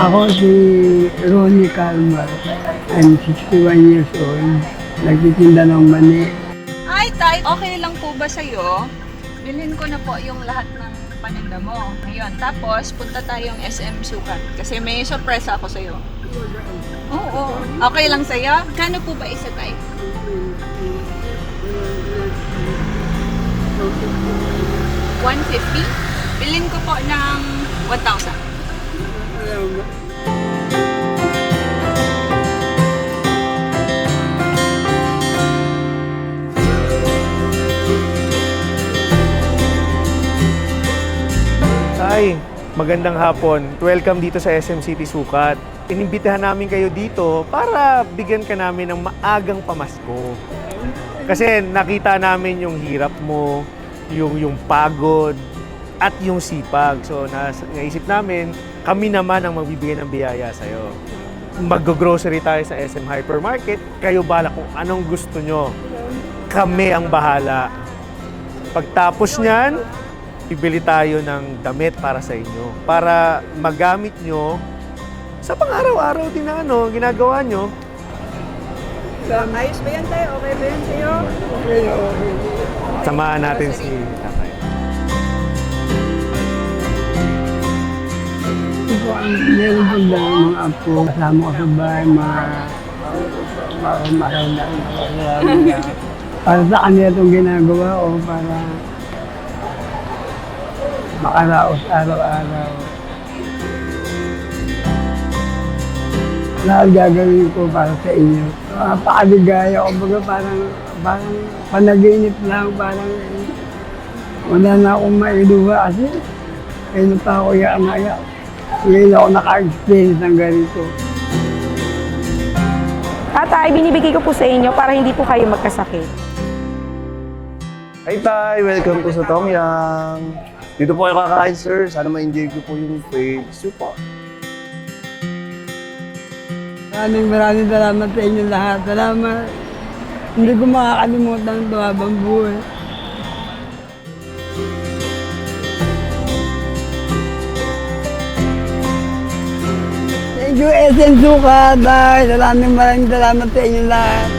Ako si Ronnie Calmar. I'm 61 years old. Nagtitinda ng mani. Ay, Tay, okay lang po ba sa'yo? Bilhin ko na po yung lahat ng paninda mo. Ngayon, tapos punta tayong SM Sukat. Kasi may sorpresa ako sa'yo. Oo. Okay lang sa'yo? Kano po ba isa, Tay? 150? Bilhin ko po ng 1,000. Tay, magandang hapon. Welcome dito sa SM City Sukat. Inimbitahan namin kayo dito para bigyan ka namin ng maagang pamasko. Kasi nakita namin yung hirap mo, yung pagod, at yung sipag. So, naisip namin, kami naman ang magbibigay ng biyaya sa'yo. Mag-grocery tayo sa SM Hypermarket. Kayo bala kung anong gusto nyo. Kami ang bahala. Pagtapos niyan, bibili tayo ng damit para sa inyo. Para magamit nyo sa pang-araw-araw din na ginagawa nyo. Ayos ba yan, Tay? Okay ba yan sa'yo? Samahan natin si Tatay. Ito ang meron po dahil mga apo. Kasama ko sa bahay, mga makakita. Para sa kanila itong ginagawa ko para makaraos araw-araw. Lahat gagawin ko para sa inyo. Napakaligaya ko, parang panaginip lang, parang wala na akong mailuha kasi kaya pa ako iyak. Ngayon ako naka-experience ng ganito. Tatay, binibigay ko po sa inyo para hindi po kayo magkasakit. Hi Tay! Welcome po sa Tom Yum! Dito po kayo kakain, sir. Sana ma-enjoy ko po yung food. Super! Maraming salamat sa inyo lahat. Salamat. Hindi ko makakalimutan ito habang buhay. Thank you, SM Sukat. Maraming salamat sa inyo lahat.